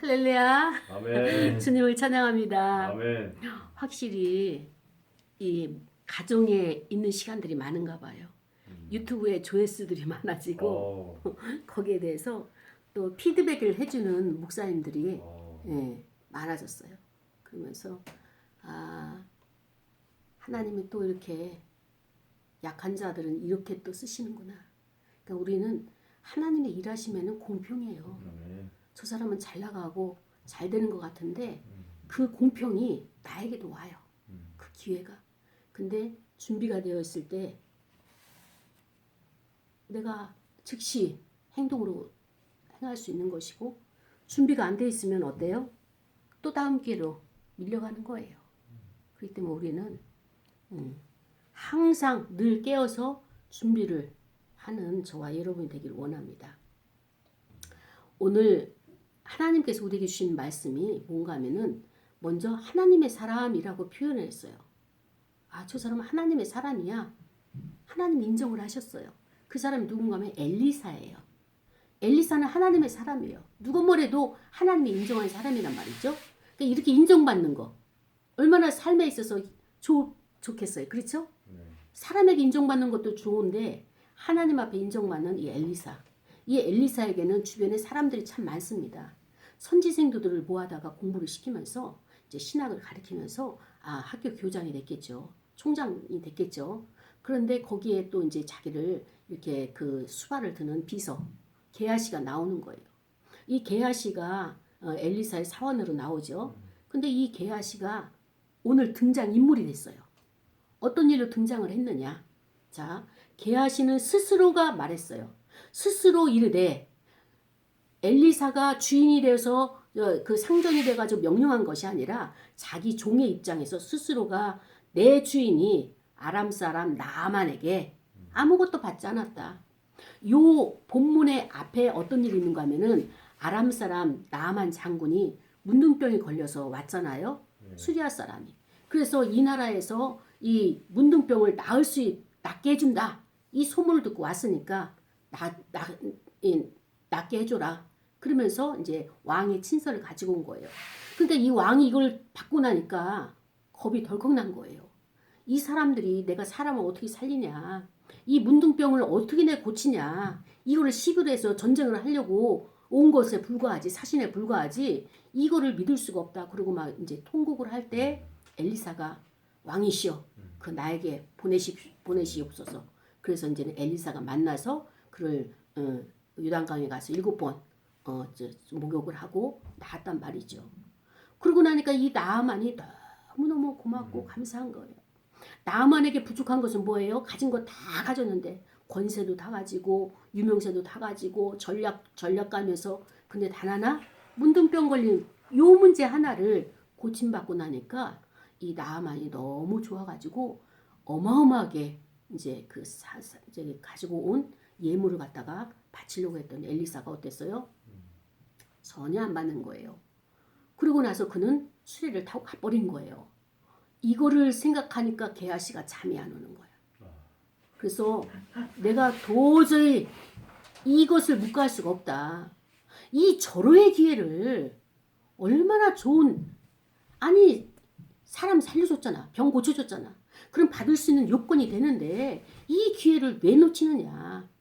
할렐루야. 아멘. 주님을 찬양합니다. 아멘. 확실히 이 가정에 있는 시간들이 많은가 봐요. 유튜브에 조회수들이 많아지고 거기에 대해서 또 피드백을 해주는 목사님들이 많아졌어요. 그러면서 하나님이 또 이렇게 약한 자들은 이렇게 또 쓰시는구나. 그러니까 우리는 하나님이 일하시면은 공평해요. 저 사람은 잘 나가고 잘 되는 것 같은데 그 공평이 나에게도 와요. 그 기회가. 근데 준비가 되어 있을 때 내가 즉시 행동으로 행할 수 있는 것이고, 준비가 안 돼 있으면 어때요? 또 다음 기회로 밀려가는 거예요. 그렇기 때문에 우리는 항상 늘 깨어서 준비를 하는 저와 여러분이 되기를 원합니다. 오늘 하나님께서 우리에게 주신 말씀이 뭔가 하면은 먼저 하나님의 사람이라고 표현을 했어요. 저 사람은 하나님의 사람이야. 하나님 인정을 하셨어요. 그 사람이 누군가 하면 엘리사예요. 엘리사는 하나님의 사람이에요. 누가 뭐래도 하나님이 인정한 사람이란 말이죠. 그러니까 이렇게 인정받는 거 얼마나 삶에 있어서 좋겠어요. 그렇죠? 사람에게 인정받는 것도 좋은데 하나님 앞에 인정받는 이 엘리사. 이 엘리사에게는 주변에 사람들이 참 많습니다. 선지생도들을 모아다가 공부를 시키면서 이제 신학을 가르치면서 학교 교장이 됐겠죠. 총장이 됐겠죠. 그런데 거기에 또 이제 자기를 이렇게 그 수발을 드는 비서 게하시가 나오는 거예요. 이 게하시가 엘리사의 사원으로 나오죠. 근데 이 게하시가 오늘 등장 인물이 됐어요. 어떤 일로 등장을 했느냐? 자, 게하시는 스스로가 말했어요. 스스로 이르되 엘리사가 주인이 되어서 그 상전이 돼가지고 명령한 것이 아니라 자기 종의 입장에서 스스로가 내 주인이 아람 사람 나아만에게 아무것도 받지 않았다. 요 본문의 앞에 어떤 일이 있는가 하면은 아람 사람 나아만 장군이 문둥병이 걸려서 왔잖아요. 수리아 사람이. 그래서 이 나라에서 이 문둥병을 낫게 해준다. 이 소문을 듣고 왔으니까 낫게 해줘라. 그러면서 이제 왕의 친서를 가지고 온 거예요. 그러니까 이 왕이 이걸 받고 나니까 겁이 덜컥 난 거예요. 이 사람들이 내가 사람을 어떻게 살리냐. 이 문둥병을 어떻게 내가 고치냐. 이거를 시비로 해서 전쟁을 하려고 온 것에 불과하지. 사신에 불과하지. 이거를 믿을 수가 없다. 그리고 막 이제 통곡을 할 때 엘리사가 왕이시여 그 나에게 보내시옵소서. 그래서 이제는 엘리사가 만나서 그를 요단강에 가서 7번 목욕을 하고 나았단 말이죠. 그러고 나니까 이 나아만이 너무너무 고맙고 감사한 거예요. 나아만에게 부족한 것은 뭐예요? 가진 거 다 가졌는데 권세도 다 가지고 유명세도 다 가지고 전략가면서 근데 단 하나 문둥병 걸린 요 문제 하나를 고침받고 나니까 이 나아만이 너무 좋아가지고 어마어마하게 이제 이제 가지고 온 예물을 갖다가 바치려고 했더니 엘리사가 어땠어요? 전혀 안 받는 거예요. 그러고 나서 그는 수레를 타고 가버린 거예요. 이거를 생각하니까 게하시가 잠이 안 오는 거야. 그래서 내가 도저히 이것을 묵과할 수가 없다. 이 절호의 기회를 얼마나 좋은 사람 살려줬잖아. 병 고쳐줬잖아. 그럼 받을 수 있는 요건이 되는데 이 기회를 왜 놓치느냐.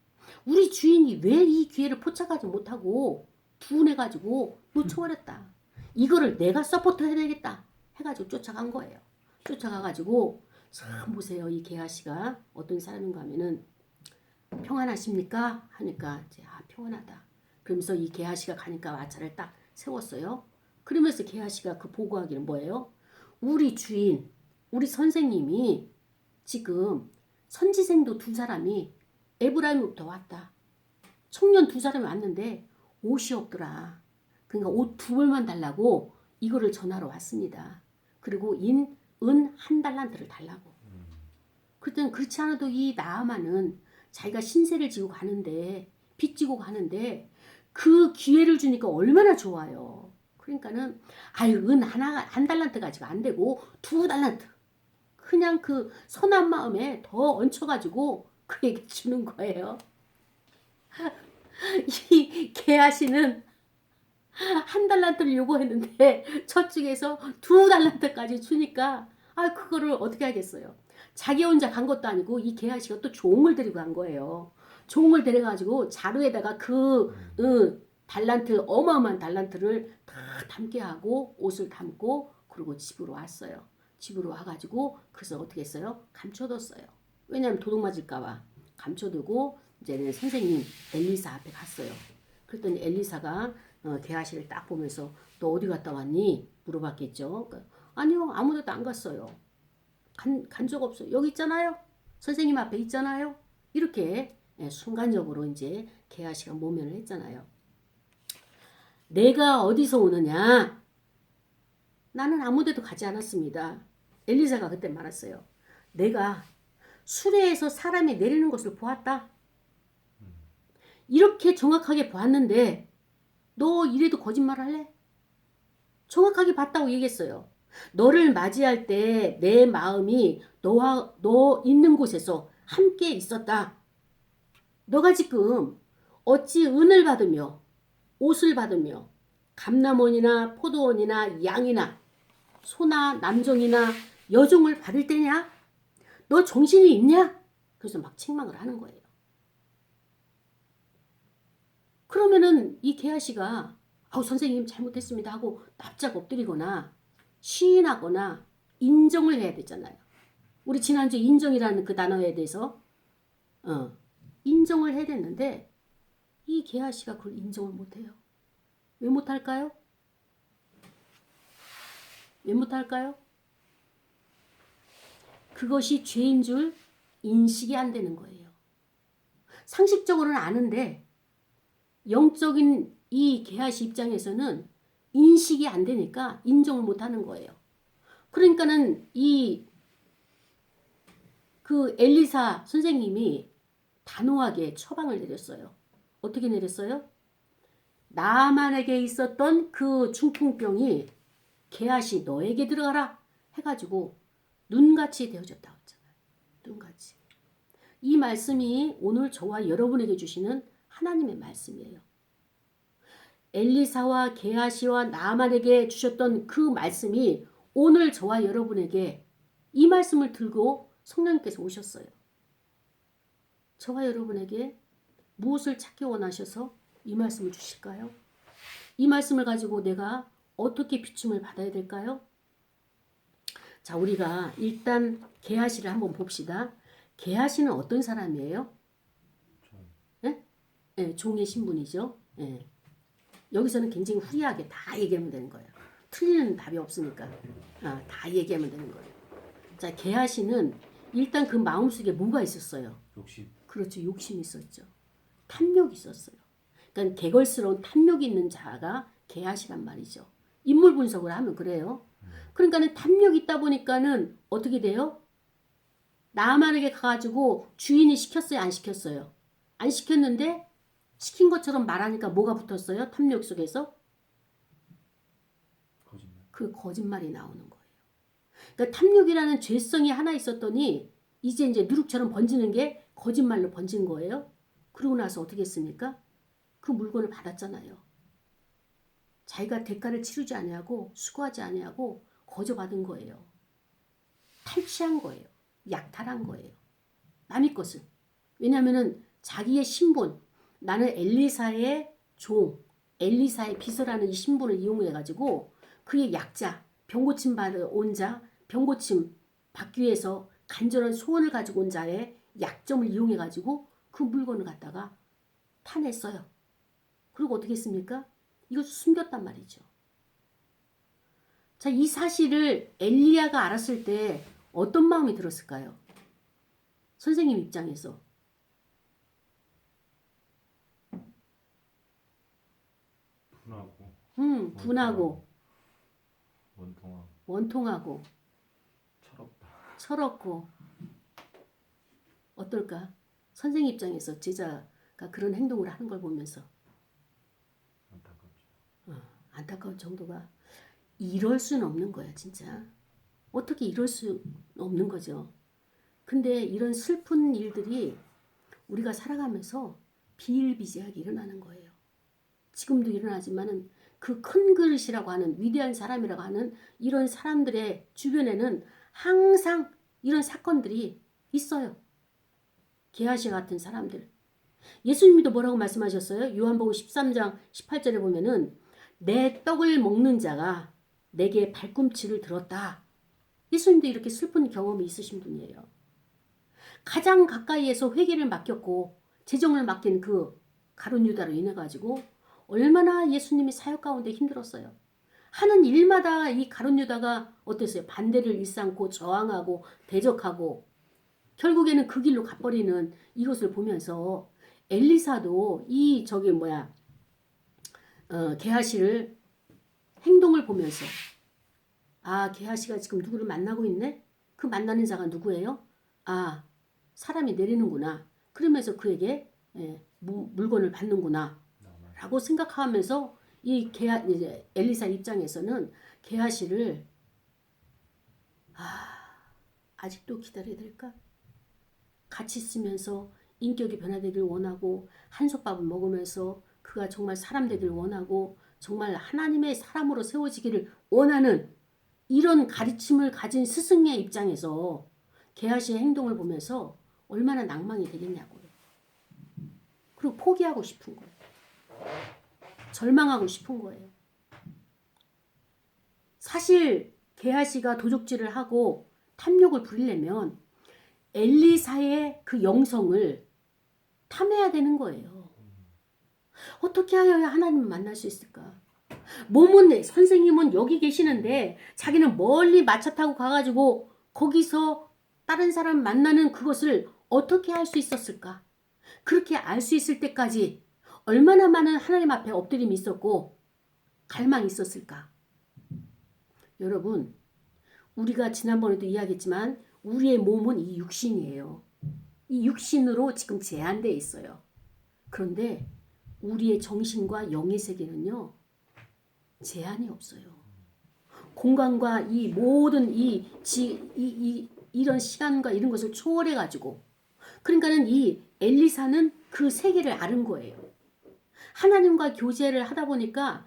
우리 주인이 왜 이 기회를 포착하지 못하고 둔해가지고 놓쳐버렸다. 이거를 내가 서포트 해야 되겠다 해가지고 쫓아간 거예요. 쫓아가가지고 참 보세요. 이 게하시가 어떤 사람인가 하면은 평안하십니까? 하니까 이제 평안하다. 그러면서 이 게하시가 가니까 마차를 딱 세웠어요. 그러면서 게하시가 그 보고하기는 뭐예요? 우리 주인, 우리 선생님이 지금 선지생도 2사람이 에브라임으로부터 왔다. 청년 2사람이 왔는데 옷이 없더라. 그러니까 옷 2벌만 달라고 이거를 전하러 왔습니다. 그리고 은 1달란트를 달라고. 그때는 그렇지 않아도 이 나아만은 자기가 신세를 지고 가는데 빚지고 가는데 그 기회를 주니까 얼마나 좋아요. 그러니까는 은 1달란트 가지고 안 되고 2달란트. 그냥 그 선한 마음에 더 얹혀가지고 그에게 주는 거예요. 이 게하시는 한 달란트를 요구했는데 저쪽에서 2달란트까지 주니까 그거를 어떻게 하겠어요. 자기 혼자 간 것도 아니고 이 게하시가 또 종을 데리고 간 거예요. 종을 데려가지고 자루에다가 달란트 어마어마한 달란트를 다 담게 하고 옷을 담고 그리고 집으로 왔어요. 집으로 와가지고 그래서 어떻게 했어요? 감춰뒀어요. 왜냐하면 도둑 맞을까봐 감춰두고 이제는 선생님 엘리사 앞에 갔어요. 그랬더니 엘리사가 게하시를 딱 보면서 너 어디 갔다 왔니? 물어봤겠죠. 아니요 아무데도 안 갔어요. 간 적 없어요. 여기 있잖아요. 선생님 앞에 있잖아요. 이렇게 순간적으로 이제 게하시가 모면을 했잖아요. 내가 어디서 오느냐? 나는 아무데도 가지 않았습니다. 엘리사가 그때 말했어요. 내가 수레에서 사람이 내리는 것을 보았다. 이렇게 정확하게 보았는데 너 이래도 거짓말 할래? 정확하게 봤다고 얘기했어요. 너를 맞이할 때 내 마음이 너 있는 곳에서 함께 있었다. 너가 지금 어찌 은을 받으며 옷을 받으며 감람원이나 포도원이나 양이나 소나 남종이나 여종을 받을 때냐? 너 정신이 있냐? 그래서 막 책망을 하는 거예요. 그러면은 이 게하시가 선생님 잘못했습니다 하고 납작 엎드리거나 시인하거나 인정을 해야 되잖아요. 우리 지난주 인정이라는 그 단어에 대해서 인정을 해야 되는데 이 게하시가 그걸 인정을 못해요. 왜 못할까요? 왜 못할까요? 그것이 죄인 줄 인식이 안 되는 거예요. 상식적으로는 아는데 영적인 이 게하시 입장에서는 인식이 안 되니까 인정을 못 하는 거예요. 그러니까는 그 엘리사 선생님이 단호하게 처방을 내렸어요. 어떻게 내렸어요? 나만에게 있었던 그 중풍병이 게하시 너에게 들어가라 해가지고 눈같이 되어졌다고 했잖아요. 눈같이. 이 말씀이 오늘 저와 여러분에게 주시는 하나님의 말씀이에요. 엘리사와 게하시와 나만에게 주셨던 그 말씀이 오늘 저와 여러분에게 이 말씀을 들고 성령님께서 오셨어요. 저와 여러분에게 무엇을 찾기 원하셔서 이 말씀을 주실까요? 이 말씀을 가지고 내가 어떻게 비춤을 받아야 될까요? 자, 우리가 일단 게하시를 한번 봅시다. 게하시는 어떤 사람이에요? 예? 예, 종의 신분이죠. 예. 여기서는 굉장히 후리하게 다 얘기하면 되는 거예요. 틀리는 답이 없으니까 다 얘기하면 되는 거예요. 자, 게하시는 일단 그 마음속에 뭐가 있었어요? 욕심. 그렇죠. 욕심이 있었죠. 탐욕이 있었어요. 그러니까 개걸스러운 탐욕이 있는 자가 게하시란 말이죠. 인물 분석을 하면 그래요. 그러니까는 탐욕이 있다 보니까는 어떻게 돼요? 나만에게 가가지고 주인이 시켰어요? 안 시켰어요? 안 시켰는데 시킨 것처럼 말하니까 뭐가 붙었어요? 탐욕 속에서? 거짓말. 그 거짓말이 나오는 거예요. 그러니까 탐욕이라는 죄성이 하나 있었더니 이제 누룩처럼 번지는 게 거짓말로 번진 거예요. 그러고 나서 어떻게 했습니까? 그 물건을 받았잖아요. 자기가 대가를 치르지 아니하고 수고하지 아니하고 거저받은 거예요. 탈취한 거예요. 약탈한 거예요. 남의 것을. 왜냐하면은 자기의 신분, 나는 엘리사의 종, 엘리사의 비서라는 이 신분을 이용해가지고 그의 약자, 병고침 받은 온 자, 병고침 받기 위해서 간절한 소원을 가지고 온 자의 약점을 이용해가지고 그 물건을 갖다가 타냈어요. 그리고 어떻게 했습니까? 이것을 숨겼단 말이죠. 자, 이 사실을 엘리야가 알았을 때 어떤 마음이 들었을까요? 선생님 입장에서. 분하고. 분하고. 원통하고. 철없고. 어떨까? 선생님 입장에서 제자가 그런 행동을 하는 걸 보면서 안타까운 정도가 이럴 수는 없는 거야 진짜. 어떻게 이럴 수 없는 거죠. 근데 이런 슬픈 일들이 우리가 살아가면서 비일비재하게 일어나는 거예요. 지금도 일어나지만은 그 큰 그릇이라고 하는 위대한 사람이라고 하는 이런 사람들의 주변에는 항상 이런 사건들이 있어요. 게하시 같은 사람들. 예수님도 뭐라고 말씀하셨어요? 요한복음 13장 18절에 보면은 내 떡을 먹는 자가 내게 발꿈치를 들었다. 예수님도 이렇게 슬픈 경험이 있으신 분이에요. 가장 가까이에서 회개를 맡겼고 재정을 맡긴 그 가룟 유다로 인해 가지고 얼마나 예수님이 사역 가운데 힘들었어요. 하는 일마다 이 가룟 유다가 어땠어요? 반대를 일삼고 저항하고 대적하고 결국에는 그 길로 가버리는 이것을 보면서 엘리사도 이 게하시를 행동을 보면서 아, 게하시가 지금 누구를 만나고 있네? 그 만나는 자가 누구예요? 아, 사람이 내리는구나. 그러면서 그에게 물건을 받는구나. 라고 생각하면서 이제 엘리사 입장에서는 게하시를 아직도 기다려야 될까? 같이 있으면서 인격이 변화되길 원하고 한솥밥을 먹으면서 그가 정말 사람 되길 원하고 정말 하나님의 사람으로 세워지기를 원하는 이런 가르침을 가진 스승의 입장에서 게하시의 행동을 보면서 얼마나 낭망이 되겠냐고요. 그리고 포기하고 싶은 거예요. 절망하고 싶은 거예요. 사실 게하시가 도적질을 하고 탐욕을 부리려면 엘리사의 그 영성을 탐해야 되는 거예요. 어떻게 하여야 하나님을 만날 수 있을까? 몸은 선생님은 여기 계시는데 자기는 멀리 마차 타고 가가지고 거기서 다른 사람 만나는 그것을 어떻게 할 수 있었을까? 그렇게 알 수 있을 때까지 얼마나 많은 하나님 앞에 엎드림이 있었고 갈망이 있었을까? 여러분, 우리가 지난번에도 이야기했지만 우리의 몸은 이 육신이에요. 이 육신으로 지금 제한되어 있어요. 그런데 우리의 정신과 영의 세계는요. 제한이 없어요. 공간과 이 모든 이런 시간과 이런 것을 초월해 가지고 그러니까는 이 엘리사는 그 세계를 아는 거예요. 하나님과 교제를 하다 보니까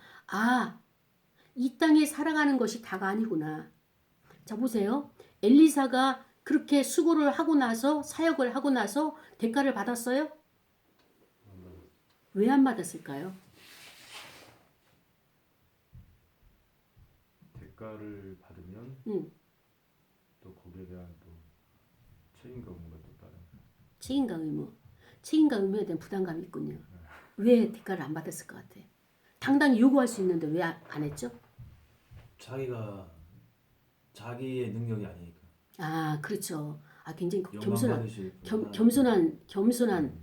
이 땅에 살아가는 것이 다가 아니구나. 자 보세요. 엘리사가 그렇게 수고를 하고 나서 사역을 하고 나서 대가를 받았어요? 왜 안 받았을까요? 대가를 받으면 또 거기에 대한 또 책임과 의무가 또 다른. 책임과 의무에 대한 부담감이 있군요. 왜 대가를 안 받았을 것 같아? 당당히 요구할 수 있는데 왜 안 했죠? 자기의 능력이 아니니까. 그렇죠. 굉장히 영광받으실 겸손한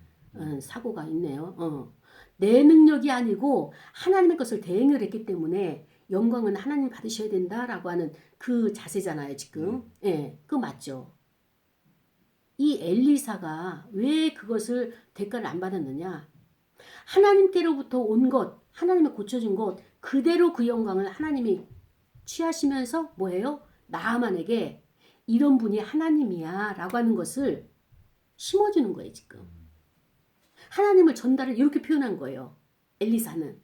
사고가 있네요. 내 능력이 아니고 하나님의 것을 대행을 했기 때문에 영광은 하나님 받으셔야 된다라고 하는 그 자세잖아요, 지금. 그거 맞죠. 이 엘리사가 왜 그것을 대가를 안 받았느냐? 하나님께로부터 온 것, 하나님이 고쳐준 것, 그대로 그 영광을 하나님이 취하시면서 뭐예요? 나아만에게 이런 분이 하나님이야 라고 하는 것을 심어주는 거예요, 지금. 하나님을 전달을 이렇게 표현한 거예요, 엘리사는.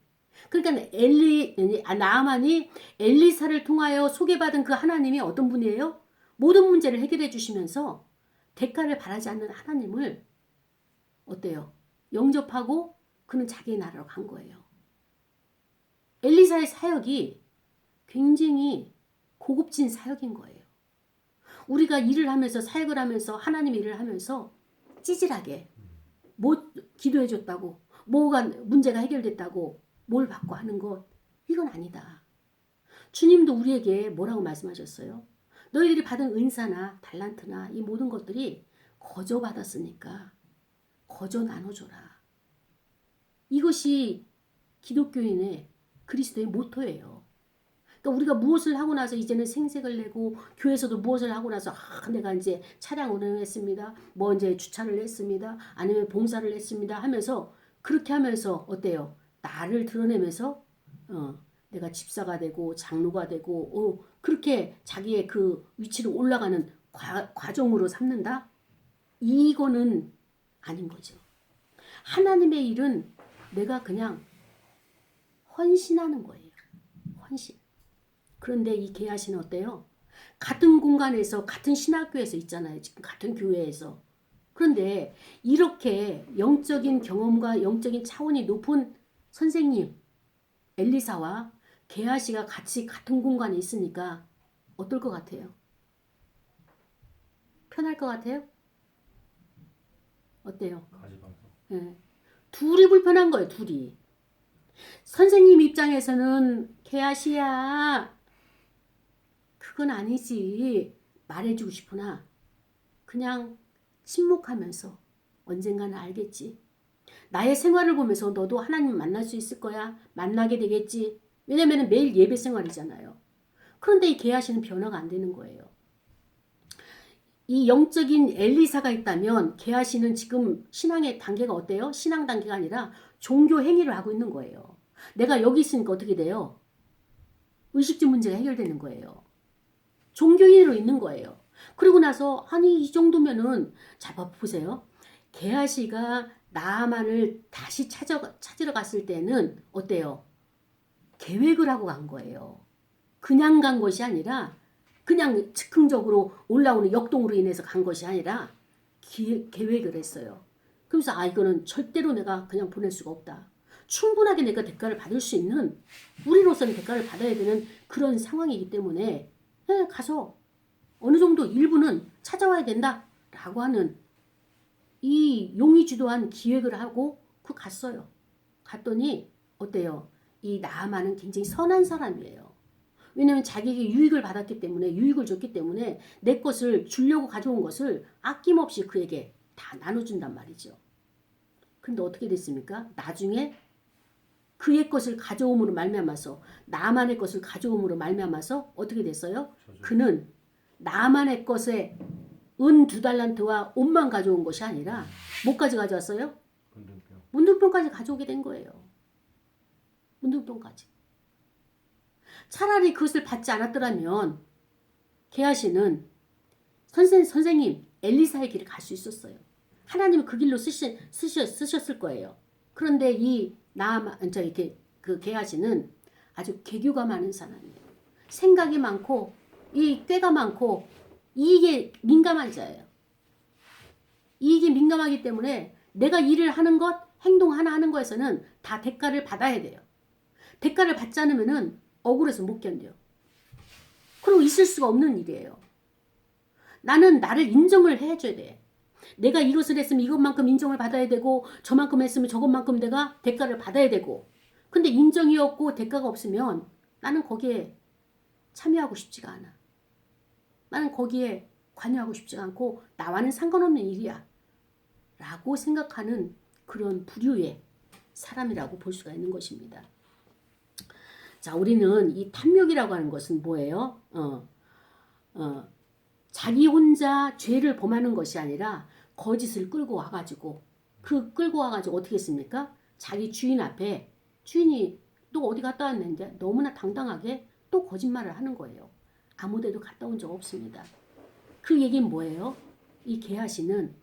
그러니까 나아만이 엘리사를 통하여 소개받은 그 하나님이 어떤 분이에요? 모든 문제를 해결해 주시면서 대가를 바라지 않는 하나님을 어때요? 영접하고 그는 자기의 나라로 간 거예요. 엘리사의 사역이 굉장히 고급진 사역인 거예요. 우리가 일을 하면서 사역을 하면서 하나님 일을 하면서 찌질하게 뭐 기도해 줬다고 뭐가 문제가 해결됐다고 뭘 받고 하는 것 이건 아니다. 주님도 우리에게 뭐라고 말씀하셨어요? 너희들이 받은 은사나 달란트나 이 모든 것들이 거저 받았으니까 거저 나눠줘라. 이것이 기독교인의 그리스도의 모토예요. 그러니까 우리가 무엇을 하고 나서 이제는 생색을 내고 교회에서도 무엇을 하고 나서 내가 이제 차량 운행했습니다. 뭐 이제 주차를 했습니다. 아니면 봉사를 했습니다. 하면서 그렇게 하면서 어때요? 나를 드러내면서 내가 집사가 되고 장로가 되고 그렇게 자기의 그 위치로 올라가는 과정으로 삼는다? 이거는 아닌 거죠. 하나님의 일은 내가 그냥 헌신하는 거예요. 헌신. 그런데 이 게하시는 어때요? 같은 공간에서 같은 신학교에서 있잖아요. 지금 같은 교회에서. 그런데 이렇게 영적인 경험과 영적인 차원이 높은 선생님 엘리사와 게하시가 같이 같은 공간에 있으니까 어떨 것 같아요? 편할 것 같아요? 어때요? 가지방석. 예. 둘이 불편한 거예요. 둘이. 선생님 입장에서는 게하시야 그건 아니지 말해주고 싶으나 그냥 침묵하면서 언젠가는 알겠지. 나의 생활을 보면서 너도 하나님 만날 수 있을 거야. 만나게 되겠지. 왜냐면 매일 예배 생활이잖아요. 그런데 이 게하시는 변화가 안 되는 거예요. 이 영적인 엘리사가 있다면 게하시는 지금 신앙의 단계가 어때요? 신앙 단계가 아니라 종교 행위를 하고 있는 거예요. 내가 여기 있으니까 어떻게 돼요? 의식주 문제가 해결되는 거예요. 종교인으로 있는 거예요. 그리고 나서 아니 이 정도면은 잡아보세요. 게하시가 나아만을 다시 찾으러 갔을 때는 어때요? 계획을 하고 간 거예요. 그냥 간 것이 아니라 그냥 즉흥적으로 올라오는 역동으로 인해서 간 것이 아니라 계획을 했어요. 그러면서 아 이거는 절대로 내가 그냥 보낼 수가 없다. 충분하게 내가 대가를 받을 수 있는 우리로서는 대가를 받아야 되는 그런 상황이기 때문에 가서 어느 정도 일부는 찾아와야 된다라고 하는 이 용이 주도한 기획을 하고 갔어요. 갔더니 어때요? 이 나아만은 굉장히 선한 사람이에요. 왜냐하면 자기에게 유익을 받았기 때문에 유익을 줬기 때문에 내 것을 주려고 가져온 것을 아낌없이 그에게 다 나눠준단 말이죠. 근데 어떻게 됐습니까? 나중에 그의 것을 가져옴으로 말미암아서 나만의 것을 가져옴으로 말미암아서 어떻게 됐어요? 그는 나만의 것에 은 2달란트와 옷만 가져온 것이 아니라 뭐까지 가져왔어요? 문둥병까지 가져오게 된 거예요. 문둥병까지. 차라리 그것을 받지 않았더라면 게하시는 선생님 엘리사의 길을 갈 수 있었어요. 하나님은 그 길로 쓰셨을 거예요. 그런데 이 그 게하시는 아주 계교가 많은 사람이에요. 생각이 많고 이 꾀가 많고 이익에 민감한 자예요. 이익에 민감하기 때문에 내가 일을 하는 것, 행동 하나 하는 거에서는 다 대가를 받아야 돼요. 대가를 받지 않으면은 억울해서 못 견뎌요. 그리고 있을 수가 없는 일이에요. 나는 나를 인정을 해줘야 돼. 내가 이것을 했으면 이것만큼 인정을 받아야 되고 저만큼 했으면 저것만큼 내가 대가를 받아야 되고 근데 인정이 없고 대가가 없으면 나는 거기에 참여하고 싶지가 않아. 나는 거기에 관여하고 싶지가 않고 나와는 상관없는 일이야 라고 생각하는 그런 부류의 사람이라고 볼 수가 있는 것입니다. 자, 우리는 이 탐욕이라고 하는 것은 뭐예요? 자기 혼자 죄를 범하는 것이 아니라 거짓을 끌고 와가지고 어떻게 했습니까? 자기 주인 앞에 주인이 너 어디 갔다 왔는데 너무나 당당하게 또 거짓말을 하는 거예요. 아무 데도 갔다 온 적 없습니다. 그 얘기는 뭐예요? 이 게하시는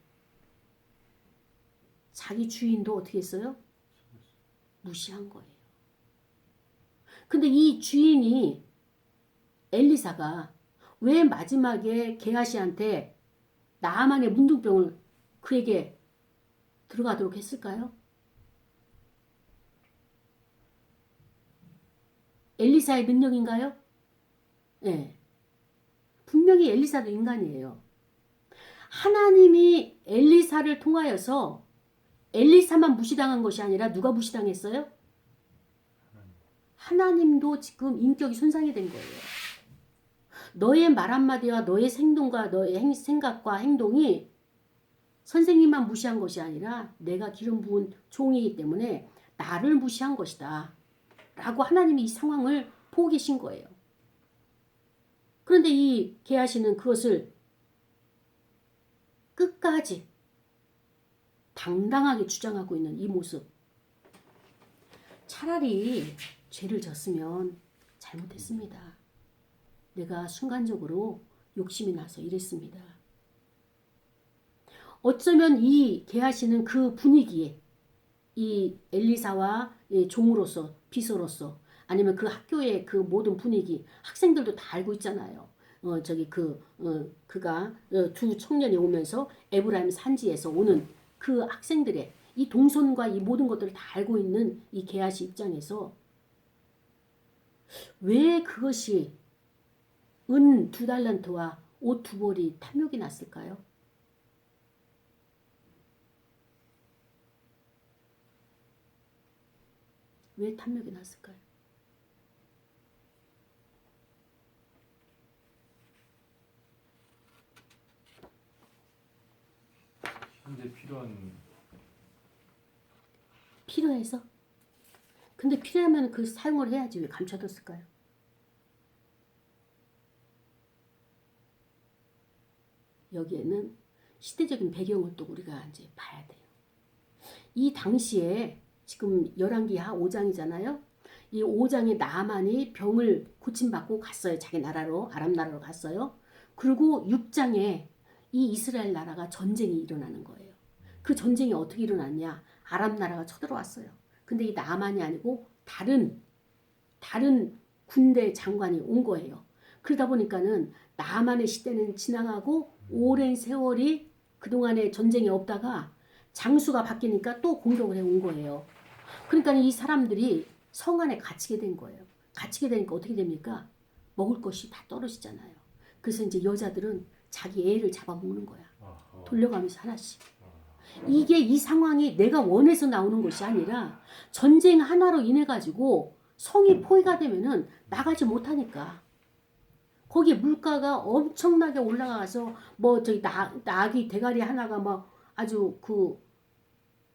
자기 주인도 어떻게 했어요? 무시한 거예요. 근데 이 주인이 엘리사가 왜 마지막에 게하시한테 나아만의 문둥병을 그에게 들어가도록 했을까요? 엘리사의 능력인가요? 네. 분명히 엘리사도 인간이에요. 하나님이 엘리사를 통하여서 엘리사만 무시당한 것이 아니라 누가 무시당했어요? 하나님도 지금 인격이 손상이 된 거예요. 너의 말 한마디와 너의 행동과 너의 생각과 행동이 선생님만 무시한 것이 아니라 내가 기름 부은 종이기 때문에 나를 무시한 것이다. 라고 하나님이 이 상황을 보고 계신 거예요. 그런데 이 게하시는 그것을 끝까지 당당하게 주장하고 있는 이 모습. 차라리 죄를 졌으면 잘못했습니다. 내가 순간적으로 욕심이 나서 이랬습니다. 어쩌면 이 게하시는 그 분위기에 이 엘리사와 종으로서 비서로서 아니면 그 학교의 그 모든 분위기, 학생들도 다 알고 있잖아요. 그가 두 청년이 오면서 에브라임 산지에서 오는 그 학생들의 이 동선과 이 모든 것들을 다 알고 있는 이 게하시 입장에서 왜 그것이 은 2달란트와 옷 2벌이 탐욕이 났을까요? 왜 탐욕이 났을까요? 현재 필요해서? 근데 필요하면 그 사용을 해야지 왜 감춰뒀을까요? 여기에는 시대적인 배경을 또 우리가 이제 봐야 돼요. 이 당시에 지금 열왕기하 5장이잖아요. 이 5장에 나아만이 병을 고침받고 갔어요. 자기 나라로, 아람 나라로 갔어요. 그리고 6장에 이 이스라엘 나라가 전쟁이 일어나는 거예요. 그 전쟁이 어떻게 일어났냐? 아람 나라가 쳐들어왔어요. 근데 이 나아만이 아니고 다른 군대 장관이 온 거예요. 그러다 보니까는 나아만의 시대는 지나가고 오랜 세월이 그동안에 전쟁이 없다가 장수가 바뀌니까 또 공격을 해온 거예요. 그러니까 이 사람들이 성 안에 갇히게 된 거예요. 갇히게 되니까 어떻게 됩니까? 먹을 것이 다 떨어지잖아요. 그래서 이제 여자들은 자기 애를 잡아먹는 거야. 돌려가면서 하나씩. 이게 이 상황이 내가 원해서 나오는 것이 아니라 전쟁 하나로 인해 가지고 성이 포위가 되면은 나가지 못하니까. 거기에 물가가 엄청나게 올라가서 뭐 저기 낙이 대가리 하나가 막 아주 그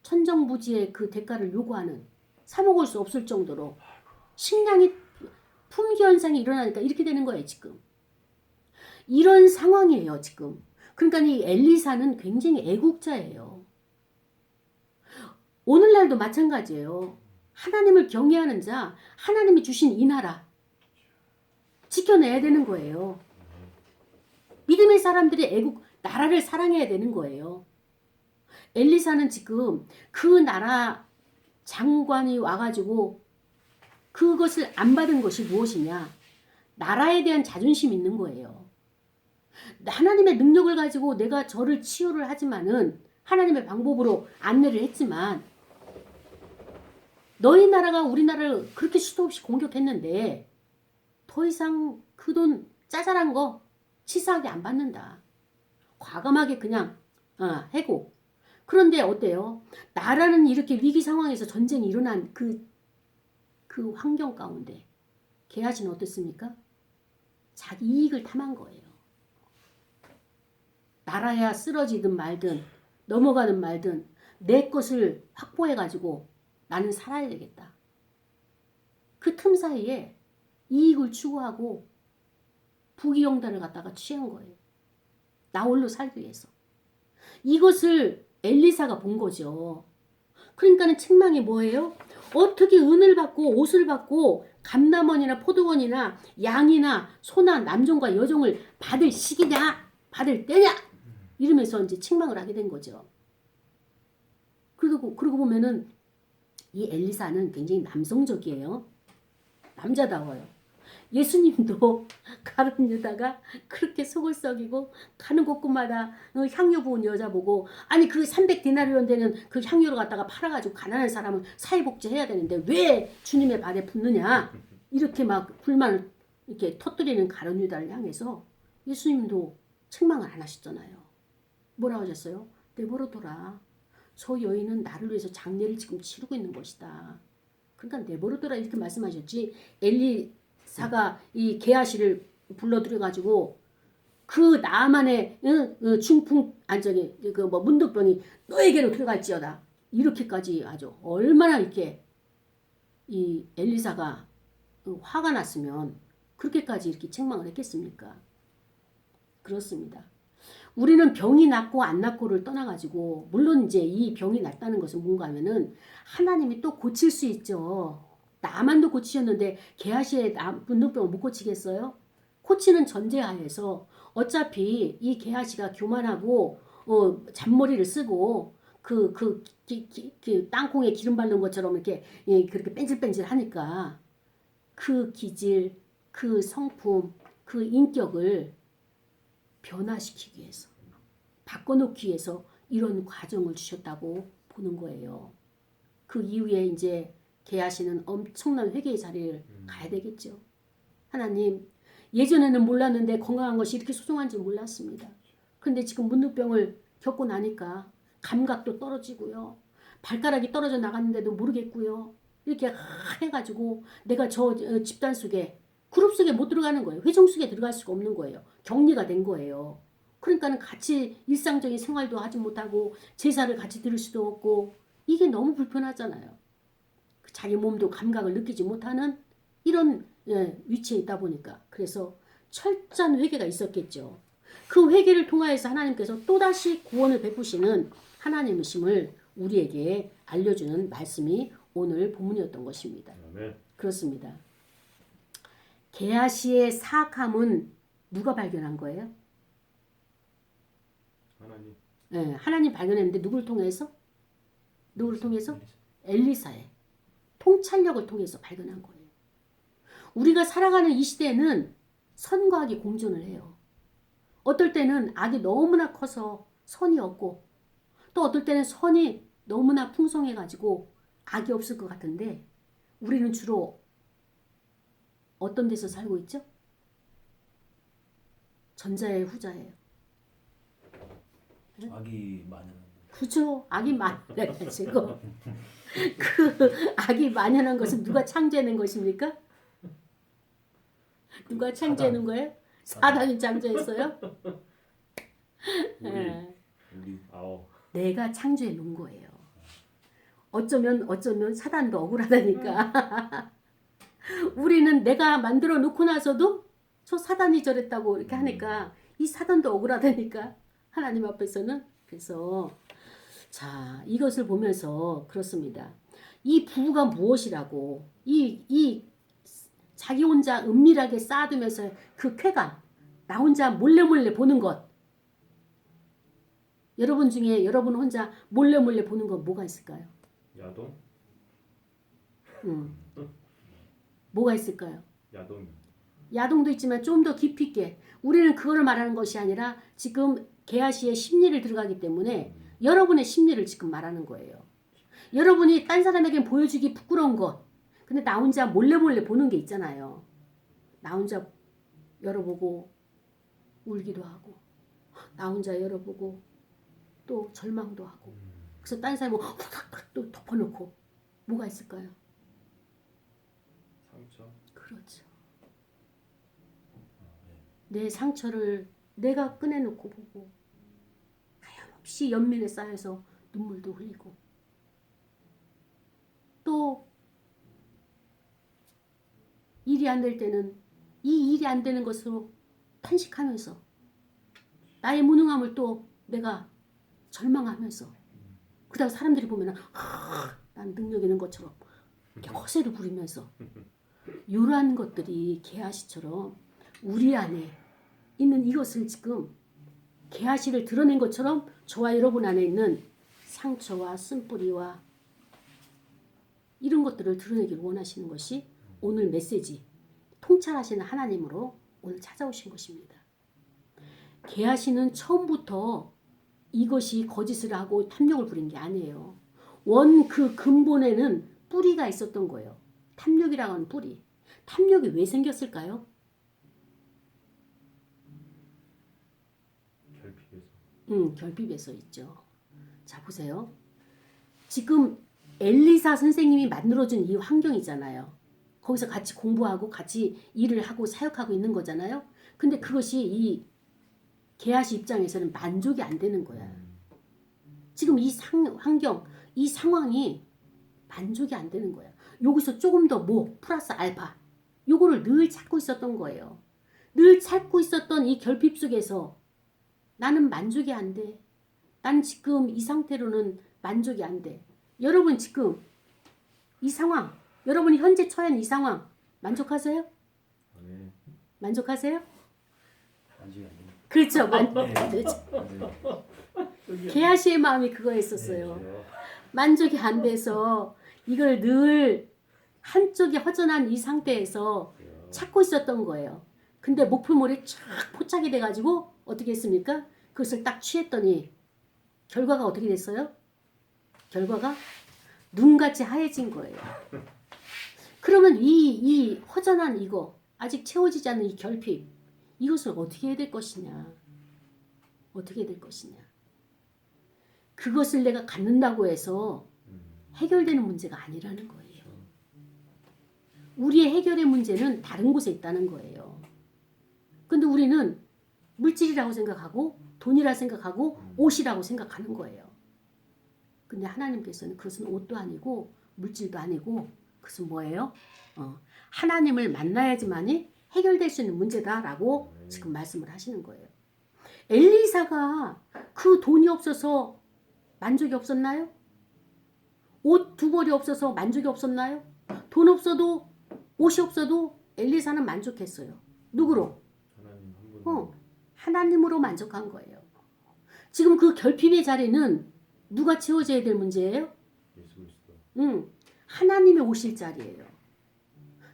천정부지의 그 대가를 요구하는 사 먹을 수 없을 정도로 식량이 품귀 현상이 일어나니까 이렇게 되는 거예요, 지금. 이런 상황이에요, 지금. 그러니까 이 엘리사는 굉장히 애국자예요. 오늘날도 마찬가지예요. 하나님을 경외하는 자, 하나님이 주신 이 나라 지켜내야 되는 거예요. 믿음의 사람들이 나라를 사랑해야 되는 거예요. 엘리사는 지금 그 나라 장관이 와가지고 그것을 안 받은 것이 무엇이냐? 나라에 대한 자존심이 있는 거예요. 하나님의 능력을 가지고 내가 저를 치유를 하지만은 하나님의 방법으로 안내를 했지만 너희 나라가 우리나라를 그렇게 수도 없이 공격했는데 더 이상 그 돈 짜잘한 거 치사하게 안 받는다. 과감하게 그냥 해고. 그런데 어때요? 나라는 이렇게 위기 상황에서 전쟁이 일어난 그 환경 가운데 게하시는 어떻습니까? 자기 이익을 탐한 거예요. 나라야 쓰러지든 말든 넘어가든 말든 내 것을 확보해가지고 나는 살아야 되겠다. 그 틈 사이에 이익을 추구하고 부귀영달을 갖다가 취한 거예요. 나 홀로 살기 위해서. 이것을 엘리사가 본 거죠. 그러니까는 책망이 뭐예요? 어떻게 은을 받고 옷을 받고 감남원이나 포도원이나 양이나 소나 남종과 여종을 받을 시기냐? 받을 때냐? 이러면서 이제 책망을 하게 된 거죠. 그러고 보면은 이 엘리사는 굉장히 남성적이에요. 남자다워요. 예수님도 가룟 유다가 그렇게 속을 썩이고 가는 곳곳마다 향유 부은 여자 보고 아니 그 300디나리온 되는 그 향유를 갖다가 팔아가지고 가난한 사람은 사회복지해야 되는데 왜 주님의 발에 붙느냐 이렇게 막 불만을 이렇게 터뜨리는 가룟 유다를 향해서 예수님도 책망을 안 하셨잖아요. 뭐라고 하셨어요? 내버려둬라. 저 여인은 나를 위해서 장례를 지금 치르고 있는 것이다. 그러니까 내버려둬라 이렇게 말씀하셨지. 엘리사가 이 게하시를 불러들여가지고 그 나만의 중풍 안정이 그 뭐 문득병이 너에게로 들어갈지어다. 이렇게까지 아주 얼마나 이렇게 이 엘리사가 화가 났으면 그렇게까지 이렇게 책망을 했겠습니까? 그렇습니다. 우리는 병이 낫고 안 낫고를 떠나가지고 물론 이제 이 병이 낫다는 것은 뭔가 하면은 하나님이 또 고칠 수 있죠. 나만도 고치셨는데 게하시의 문둥병을 못 고치겠어요? 고치는 전제하에서 어차피 이 게하시가 교만하고 잔머리를 쓰고 그 땅콩에 기름 바른 것처럼 이렇게 그렇게 뺀질뺀질 하니까 그 기질, 그 성품, 그 인격을 변화시키기 위해서, 바꿔놓기 위해서 이런 과정을 주셨다고 보는 거예요. 그 이후에 이제 개하시는 엄청난 회개의 자리를 가야 되겠죠. 하나님, 예전에는 몰랐는데 건강한 것이 이렇게 소중한지 몰랐습니다. 근데 지금 문득병을 겪고 나니까 감각도 떨어지고요. 발가락이 떨어져 나갔는데도 모르겠고요. 이렇게 해가지고 내가 저 집단 속에, 그룹 속에 못 들어가는 거예요. 회종 속에 들어갈 수가 없는 거예요. 격리가 된 거예요. 그러니까는 같이 일상적인 생활도 하지 못하고 제사를 같이 드릴 수도 없고 이게 너무 불편하잖아요. 자기 몸도 감각을 느끼지 못하는 이런 위치에 있다 보니까 그래서 철저한 회개가 있었겠죠. 그 회개를 통하여서 하나님께서 또다시 구원을 베푸시는 하나님이심을 우리에게 알려주는 말씀이 오늘 본문이었던 것입니다. 아멘. 그렇습니다. 게하시의 사악함은 누가 발견한 거예요? 하나님. 네, 하나님 발견했는데 누구를 통해서? 누구를 통해서? 엘리사의 통찰력을 통해서 발견한 거예요. 우리가 살아가는 이 시대에는 선과 악이 공존을 해요. 어떨 때는 악이 너무나 커서 선이 없고 또 어떨 때는 선이 너무나 풍성해가지고 악이 없을 것 같은데 우리는 주로 어떤 데서 살고 있죠? 전자예요, 후자예요? 악이 만연한. 그죠? 악이 만연해지고 그 악이 만연한 것은 누가 창조해낸 것입니까? 누가 창조해낸 거예요? 사단이 창조했어요? 우리 아오. 내가 창조해 놓은 거예요. 어쩌면 사단도 억울하다니까. 우리는 내가 만들어 놓고 나서도 저 사단이 저랬다고 이렇게 하니까 이 사단도 억울하다니까. 하나님 앞에서는. 그래서 자, 이것을 보면서 그렇습니다. 이 부부가 무엇이라고 이 자기 혼자 은밀하게 쌓아두면서 그 쾌감, 나 혼자 몰래 보는 것. 여러분 중에 여러분 혼자 몰래 보는 것 뭐가 있을까요? 야동? 뭐가 있을까요? 야동. 야동도 있지만 좀 더 깊이 있게. 우리는 그거를 말하는 것이 아니라 지금 게하시의 심리를 들어가기 때문에 여러분의 심리를 지금 말하는 거예요. 여러분이 딴 사람에게 보여주기 부끄러운 것. 근데 나 혼자 몰래 보는 게 있잖아요. 나 혼자 열어보고 울기도 하고 나 혼자 열어보고 또 절망도 하고 그래서 딴 사람은 후닥 또 덮어놓고 뭐가 있을까요? 상처. 그렇죠. 내 상처를 내가 꺼내놓고 보고 하염없이 연민에 쌓여서 눈물도 흘리고 또 일이 안 될 때는 이 일이 안 되는 것으로 탄식하면서 나의 무능함을 또 내가 절망하면서 그다음 사람들이 보면은 난 능력 있는 것처럼 이렇게 허세를 부리면서 이러한 것들이 게하시처럼 우리 안에 있는 이것을 지금 게하시를 드러낸 것처럼 저와 여러분 안에 있는 상처와 쓴뿌리와 이런 것들을 드러내기를 원하시는 것이 오늘 메시지 통찰하시는 하나님으로 오늘 찾아오신 것입니다. 게하시는 처음부터 이것이 거짓을 하고 탐욕을 부린 게 아니에요. 원 그 근본에는 뿌리가 있었던 거예요. 탐욕이라고 하는 뿌리. 탐욕이 왜 생겼을까요? 결핍에서. 결핍에서 있죠. 자, 보세요. 지금 엘리사 선생님이 만들어준 이 환경이잖아요. 거기서 같이 공부하고 같이 일을 하고 사역하고 있는 거잖아요. 근데 그것이 이 게하시 입장에서는 만족이 안 되는 거야. 지금 이 환경, 이 상황이 만족이 안 되는 거야. 여기서 조금 더 플러스 알파 요거를 늘 찾고 있었던 거예요. 늘 찾고 있었던 이 결핍 속에서 나는 만족이 안 돼. 난 지금 이 상태로는 만족이 안 돼. 여러분 지금 이 상황, 여러분이 현재 처한 이 상황 만족하세요? 네. 만족하세요? 만족이 안 돼. 그렇죠. 네. 게하시의 마음이 그거였었어요. 네. 만족이 안 돼서 이걸 늘 한쪽이 허전한 이 상태에서 찾고 있었던 거예요. 근데 목표물이 쫙 포착이 돼가지고 어떻게 했습니까? 그것을 딱 취했더니 결과가 어떻게 됐어요? 결과가 눈같이 하얘진 거예요. 그러면 이 허전한 이거 아직 채워지지 않는 이 결핍 이것을 어떻게 해야 될 것이냐? 어떻게 될 것이냐? 그것을 내가 갖는다고 해서 해결되는 문제가 아니라는 거예요. 우리의 해결의 문제는 다른 곳에 있다는 거예요. 근데 우리는 물질이라고 생각하고 돈이라 생각하고 옷이라고 생각하는 거예요. 근데 하나님께서는 그것은 옷도 아니고 물질도 아니고 그것은 뭐예요? 하나님을 만나야지만이 해결될 수 있는 문제다라고 지금 말씀을 하시는 거예요. 엘리사가 그 돈이 없어서 만족이 없었나요? 옷 두 벌이 없어서 만족이 없었나요? 돈 없어도 옷이 없어도 엘리사는 만족했어요. 누구로? 하나님 한 분. 하나님으로 만족한 거예요. 지금 그 결핍의 자리는 누가 채워져야 될 문제예요? 예수 그리스도. 하나님이 오실 자리예요.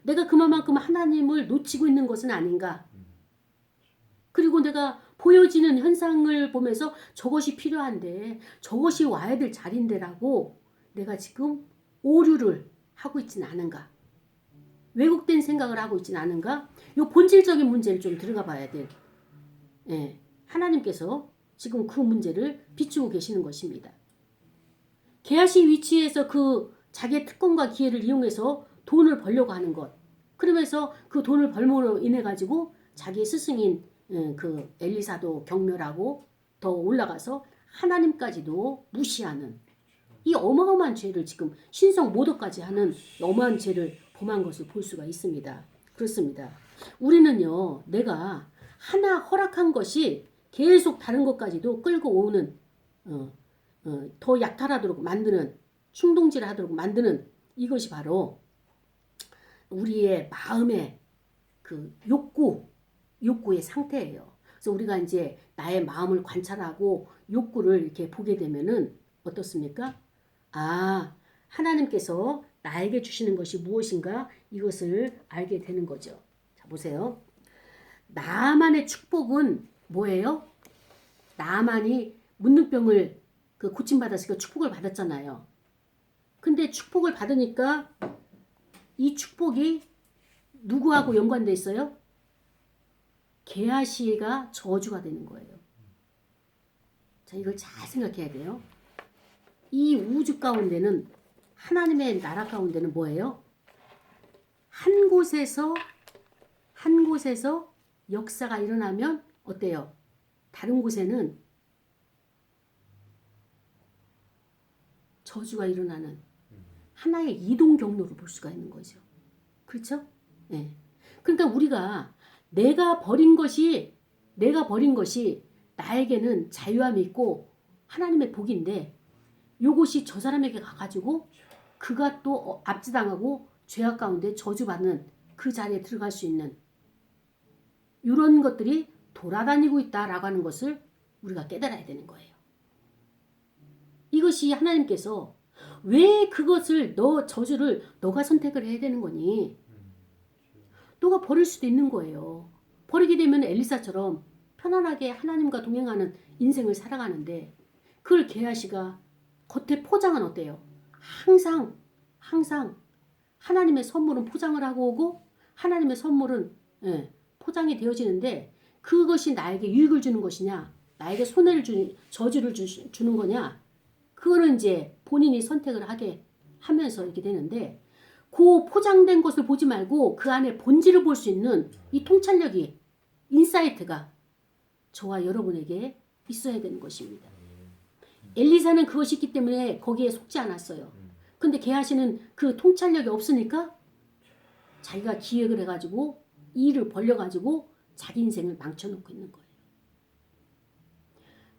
내가 그만큼 하나님을 놓치고 있는 것은 아닌가? 그리고 내가 보여지는 현상을 보면서 저것이 필요한데 저것이 와야 될 자리인데라고 내가 지금 오류를 하고 있지는 않은가? 왜곡된 생각을 하고 있지는 않은가? 이 본질적인 문제를 좀 들어가 봐야 돼. 예, 하나님께서 지금 그 문제를 비추고 계시는 것입니다. 게하시 위치에서 그 자기의 특권과 기회를 이용해서 돈을 벌려고 하는 것. 그러면서 그 돈을 벌므로 인해 가지고 자기 스승인 그 엘리사도 경멸하고 더 올라가서 하나님까지도 무시하는 이 어마어마한 죄를 지금 신성 모독까지 하는 어마한 죄를 범한 것을 볼 수가 있습니다. 그렇습니다. 우리는요, 내가 하나 허락한 것이 계속 다른 것까지도 끌고 오는 더 약탈하도록 만드는 충동질하도록 만드는 이것이 바로 우리의 마음의 그 욕구의 상태예요. 그래서 우리가 이제 나의 마음을 관찰하고 욕구를 이렇게 보게 되면은 어떻습니까? 아, 하나님께서 나에게 주시는 것이 무엇인가 이것을 알게 되는 거죠. 자, 보세요. 나만의 축복은 뭐예요? 나만이 문둥병을 그 고침받았으니까 축복을 받았잖아요. 근데 축복을 받으니까 이 축복이 누구하고 연관돼 있어요? 게하시가 저주가 되는 거예요. 자, 이걸 잘 생각해야 돼요. 이 우주 가운데는 하나님의 나라 가운데는 뭐예요? 한 곳에서 역사가 일어나면 어때요? 다른 곳에는 저주가 일어나는 하나의 이동 경로를 볼 수가 있는 거죠. 그렇죠? 네. 그러니까 우리가 내가 버린 것이 나에게는 자유함이 있고 하나님의 복인데 요것이 저 사람에게 가가지고 그가 또 압제당하고 죄악 가운데 저주받는 그 자리에 들어갈 수 있는 이런 것들이 돌아다니고 있다라고 하는 것을 우리가 깨달아야 되는 거예요. 이것이 하나님께서 왜 그것을 저주를 너가 선택을 해야 되는 거니? 너가 버릴 수도 있는 거예요. 버리게 되면 엘리사처럼 편안하게 하나님과 동행하는 인생을 살아가는데 그걸 게하시가 겉에 포장은 어때요? 항상 하나님의 선물은 포장을 하고 오고 하나님의 선물은 포장이 되어지는데 그것이 나에게 유익을 주는 것이냐 나에게 손해를 저주를 주는 거냐 그거는 이제 본인이 선택을 하게 하면서 이렇게 되는데 그 포장된 것을 보지 말고 그 안에 본질을 볼 수 있는 이 통찰력이 인사이트가 저와 여러분에게 있어야 되는 것입니다. 엘리사는 그것이 있기 때문에 거기에 속지 않았어요. 근데 게하시는 그 통찰력이 없으니까 자기가 기획을 해가지고 일을 벌려가지고 자기 인생을 망쳐놓고 있는 거예요.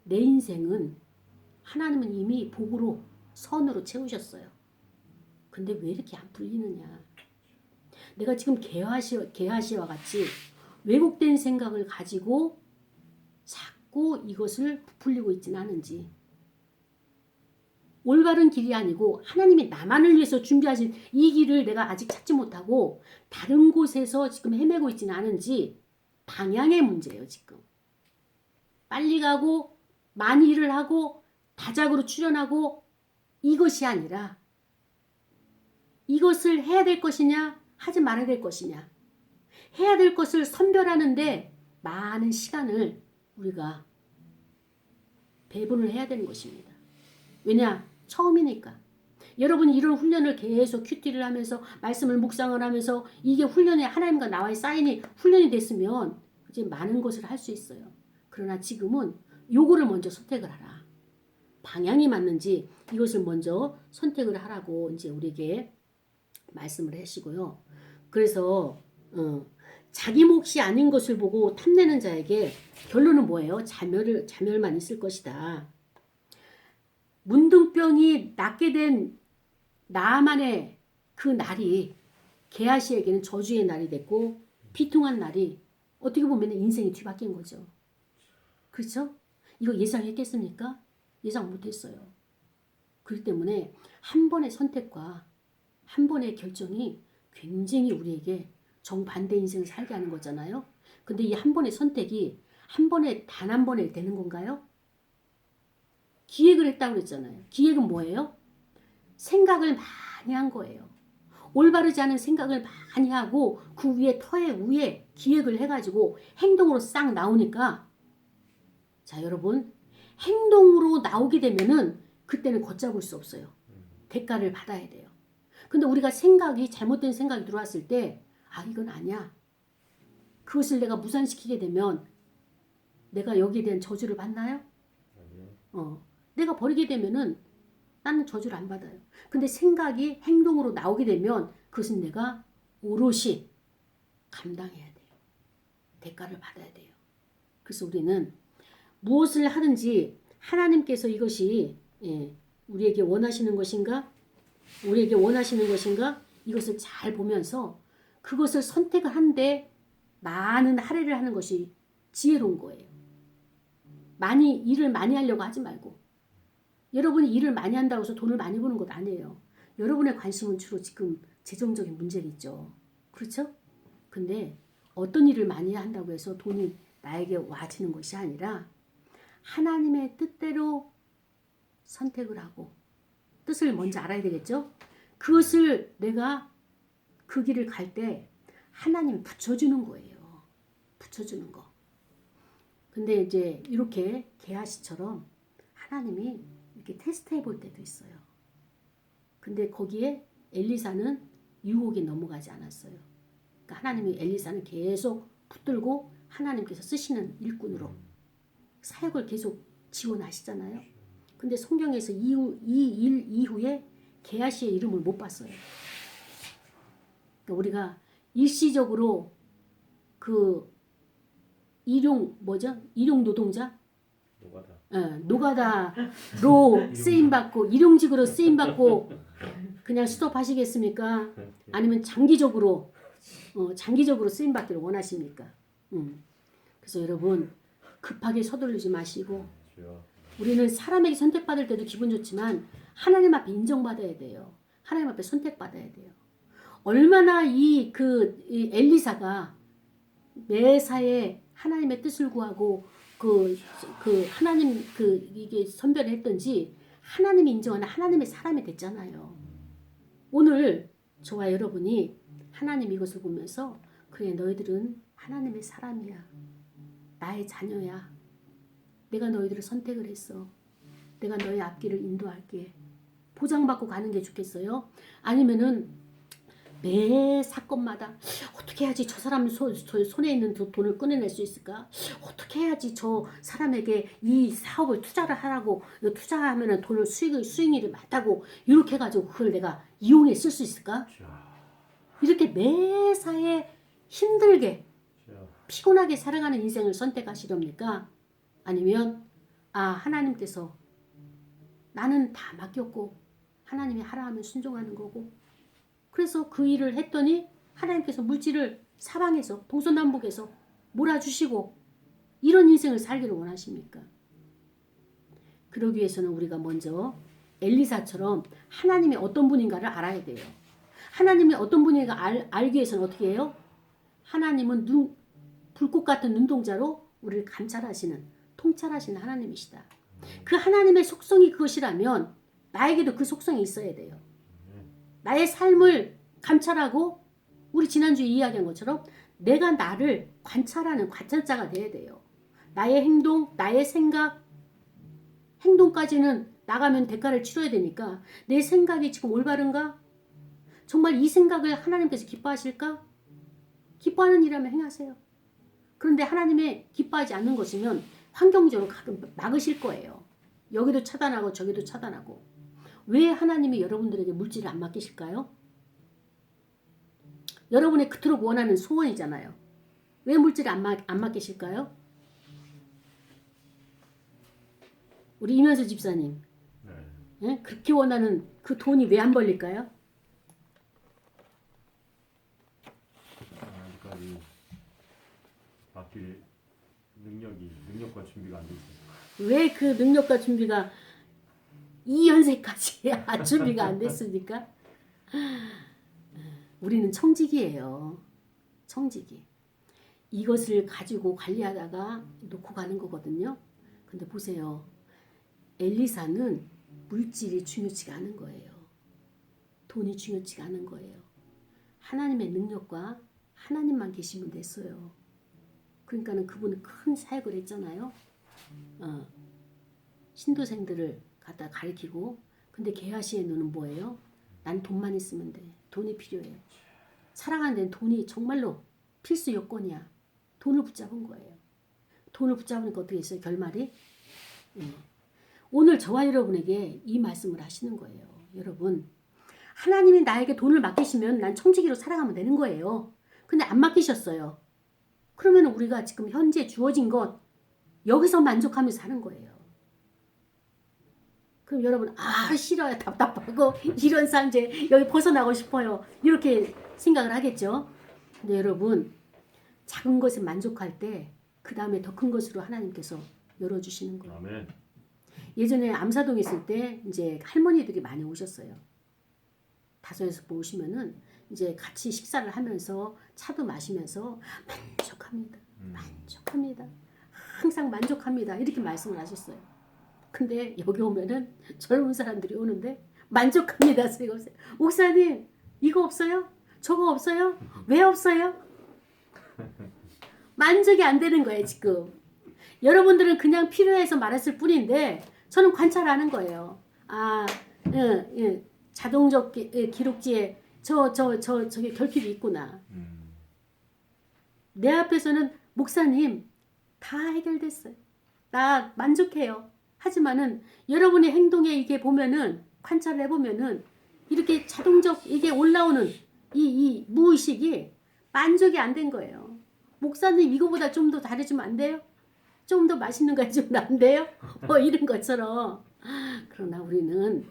내 인생은 하나님은 이미 복으로 선으로 채우셨어요. 근데 왜 이렇게 안 풀리느냐. 내가 지금 게하시와 같이 왜곡된 생각을 가지고 자꾸 이것을 부풀리고 있지는 않은지 올바른 길이 아니고 하나님이 나만을 위해서 준비하신 이 길을 내가 아직 찾지 못하고 다른 곳에서 지금 헤매고 있지는 않은지 방향의 문제예요. 지금 빨리 가고 많이 일을 하고 다작으로 출연하고 이것이 아니라 이것을 해야 될 것이냐 하지 말아야 될 것이냐, 해야 될 것을 선별하는데 많은 시간을 우리가 배분을 해야 되는 것입니다. 왜냐? 처음이니까. 여러분이 이런 훈련을 계속 큐티를 하면서 말씀을 묵상을 하면서 이게 훈련이 하나님과 나와의 사인이 훈련이 됐으면 이제 많은 것을 할 수 있어요. 그러나 지금은 요거를 먼저 선택을 하라. 방향이 맞는지 이것을 먼저 선택을 하라고 이제 우리에게 말씀을 하시고요. 그래서 자기 몫이 아닌 것을 보고 탐내는 자에게 결론은 뭐예요? 자멸만 있을 것이다. 문둥병이 낫게 된 나만의 그 날이 게하시에게는 저주의 날이 됐고 비통한 날이 어떻게 보면 인생이 뒤바뀐 거죠. 그렇죠? 이거 예상했겠습니까? 예상 못했어요. 그렇기 때문에 한 번의 선택과 한 번의 결정이 굉장히 우리에게 정반대 인생을 살게 하는 거잖아요. 근데 이 한 번의 선택이 단 한 번에 되는 건가요? 기획을 했다고 그랬잖아요. 기획은 뭐예요? 생각을 많이 한 거예요. 올바르지 않은 생각을 많이 하고 그 위에 터에 위에 기획을 해가지고 행동으로 싹 나오니까 자 여러분 행동으로 나오게 되면은 그때는 걷잡을 수 없어요. 대가를 받아야 돼요. 근데 우리가 잘못된 생각이 들어왔을 때 아 이건 아니야. 그것을 내가 무산시키게 되면 내가 여기에 대한 저주를 받나요? 내가 버리게 되면은 나는 저주를 안 받아요. 근데 생각이 행동으로 나오게 되면 그것은 내가 오롯이 감당해야 돼요. 대가를 받아야 돼요. 그래서 우리는 무엇을 하든지 하나님께서 이것이 우리에게 원하시는 것인가? 이것을 잘 보면서 그것을 선택을 하는데 많은 할애를 하는 것이 지혜로운 거예요. 일을 많이 하려고 하지 말고 여러분이 일을 많이 한다고 해서 돈을 많이 버는 것 아니에요. 여러분의 관심은 주로 지금 재정적인 문제겠죠. 그렇죠? 근데 어떤 일을 많이 한다고 해서 돈이 나에게 와지는 것이 아니라 하나님의 뜻대로 선택을 하고 뜻을 먼저 알아야 되겠죠? 그것을 내가 그 길을 갈 때 하나님이 붙여주는 거예요. 붙여주는 거. 근데 이제 이렇게 게하시처럼 하나님이 이렇게 테스트해 볼 때도 있어요. 근데 거기에 엘리사는 유혹에 넘어가지 않았어요. 그러니까 하나님이 엘리사는 계속 붙들고 하나님께서 쓰시는 일꾼으로 사역을 계속 지원하시잖아요. 근데 성경에서 이 일 이후에 게하시의 이름을 못 봤어요. 그러니까 우리가 일시적으로 그 일용 노동자? 노가다로 쓰임받고 일용직으로 쓰임받고 그냥 스톱하시겠습니까? 아니면 장기적으로 쓰임받기를 원하십니까? 그래서 여러분 급하게 서두르지 마시고 우리는 사람에게 선택받을 때도 기분 좋지만 하나님 앞에 인정받아야 돼요. 하나님 앞에 선택받아야 돼요. 얼마나 이 엘리사가 매사에 하나님의 뜻을 구하고 하나님 이게 선별을 했던지 하나님이 인정하는 하나님의 사람이 됐잖아요. 오늘 저와 여러분이 하나님 이것을 보면서 그래 너희들은 하나님의 사람이야. 나의 자녀야. 내가 너희들을 선택을 했어. 내가 너희 앞길을 인도할게. 보장받고 가는 게 좋겠어요? 아니면은 매 사건마다 어떻게 해야지 저 사람 손에 있는 돈을 꺼내낼 수 있을까? 어떻게 해야지 저 사람에게 이 사업을 투자를 하라고 투자하면 돈을 수익률이 맞다고 이렇게 해가지고 그걸 내가 이용해 쓸 수 있을까? 이렇게 매사에 힘들게 피곤하게 살아가는 인생을 선택하시렵니까? 아니면 하나님께서 나는 다 맡겼고 하나님이 하라 하면 순종하는 거고 그래서 그 일을 했더니 하나님께서 물질을 사방에서 동서남북에서 몰아주시고 이런 인생을 살기를 원하십니까? 그러기 위해서는 우리가 먼저 엘리사처럼 하나님이 어떤 분인가를 알아야 돼요. 하나님이 어떤 분인가 알기 위해서는 어떻게 해요? 하나님은 불꽃 같은 눈동자로 우리를 감찰하시는, 통찰하시는 하나님이시다. 그 하나님의 속성이 그것이라면 나에게도 그 속성이 있어야 돼요. 나의 삶을 감찰하고 우리 지난주에 이야기한 것처럼 내가 나를 관찰하는 관찰자가 돼야 돼요. 나의 행동, 나의 생각, 행동까지는 나가면 대가를 치러야 되니까 내 생각이 지금 올바른가? 정말 이 생각을 하나님께서 기뻐하실까? 기뻐하는 일이라면 행하세요. 그런데 하나님의 기뻐하지 않는 것이면 환경적으로 가끔 막으실 거예요. 여기도 차단하고 저기도 차단하고. 왜 하나님이 여러분들에게 물질을 안 맡기실까요? 여러분의 그토록 원하는 소원이잖아요. 왜 물질을 안 맡기실까요? 우리 이면수 집사님, 네. 예? 그렇게 원하는 그 돈이 왜 안 벌릴까요? 아직까지 맡길 능력과 준비가 안 돼 있어요. 왜 그 능력과 준비가 이 연세까지 준비가 안 됐습니까? 우리는 청직이에요. 청직이. 이것을 가지고 관리하다가 놓고 가는 거거든요. 근데 보세요. 엘리사는 물질이 중요치가 않은 거예요. 돈이 중요치가 않은 거예요. 하나님의 능력과 하나님만 계시면 됐어요. 그러니까는 그분은 큰 사역을 했잖아요. 신도생들을 갖다 가르치고. 근데 게하시의 눈은 뭐예요? 난 돈만 있으면 돼. 돈이 필요해. 살아가는 데는 돈이 정말로 필수 요건이야. 돈을 붙잡은 거예요. 돈을 붙잡으니까 어떻게 했어요? 결말이? 예. 오늘 저와 여러분에게 이 말씀을 하시는 거예요. 여러분, 하나님이 나에게 돈을 맡기시면 난 청지기로 살아가면 되는 거예요. 근데 안 맡기셨어요. 그러면 우리가 지금 현재 주어진 것 여기서 만족하면서 사는 거예요. 그럼 여러분, 싫어요. 답답하고 이런 삶 이제 여기 벗어나고 싶어요. 이렇게 생각을 하겠죠. 근데 여러분, 작은 것에 만족할 때 그 다음에 더 큰 것으로 하나님께서 열어주시는 거예요. 아멘. 예전에 암사동에 있을 때 이제 할머니들이 많이 오셨어요. 다소에서 모시면은 이제 같이 식사를 하면서 차도 마시면서 만족합니다. 만족합니다. 항상 만족합니다. 이렇게 말씀을 하셨어요. 근데 여기 오면은 젊은 사람들이 오는데 만족합니다. 소리가 없어요. 목사님 이거 없어요? 저거 없어요? 왜 없어요? 만족이 안 되는 거예요 지금. 여러분들은 그냥 필요해서 말했을 뿐인데 저는 관찰하는 거예요. 자동적 기록지에 저게 결핍이 있구나. 내 앞에서는 목사님 다 해결됐어요. 나 만족해요. 하지만은 여러분의 행동에 이게 보면은 관찰을 해보면은 이렇게 자동적 이게 올라오는 이 무의식이 만족이 안 된 거예요. 목사님 이거보다 좀 더 잘해주면 안 돼요? 좀 더 맛있는 거 해주면 안 돼요? 이런 것처럼. 그러나 우리는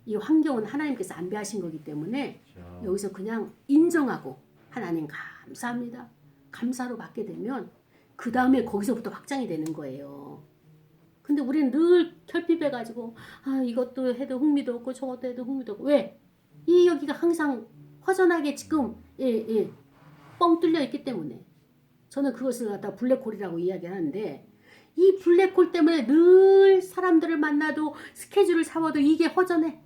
이 환경은 하나님께서 안배하신 거기 때문에 여기서 그냥 인정하고 하나님 감사합니다. 감사로 받게 되면 그 다음에 거기서부터 확장이 되는 거예요. 근데 우리는 늘 결핍해가지고 이것도 해도 흥미도 없고 저것도 해도 흥미도 없고. 왜? 이 여기가 항상 허전하게 지금 뻥 뚫려 있기 때문에 저는 그것을 갖다 블랙홀이라고 이야기하는데 이 블랙홀 때문에 늘 사람들을 만나도 스케줄을 잡아도 이게 허전해.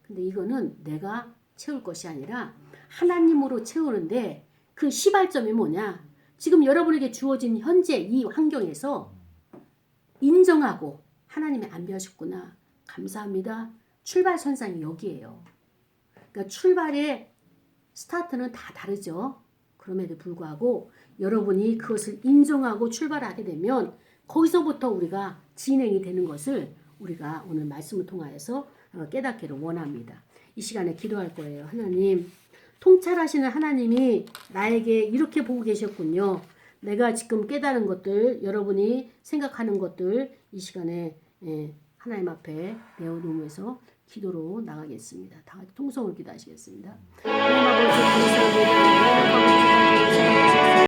근데 이거는 내가 채울 것이 아니라 하나님으로 채우는데 그 시발점이 뭐냐? 지금 여러분에게 주어진 현재 이 환경에서 인정하고 하나님이 안배하셨구나. 감사합니다. 출발선상이 여기에요. 그러니까 출발의 스타트는 다 다르죠. 그럼에도 불구하고 여러분이 그것을 인정하고 출발하게 되면 거기서부터 우리가 진행이 되는 것을 우리가 오늘 말씀을 통하여서 깨닫기를 원합니다. 이 시간에 기도할 거예요. 하나님, 통찰하시는 하나님이 나에게 이렇게 보고 계셨군요. 내가 지금 깨달은 것들, 여러분이 생각하는 것들 이 시간에 하나님 앞에 내어놓으면서 기도로 나가겠습니다. 다 같이 통성을 기도하시겠습니다. 하나님 아버지 감사합니다.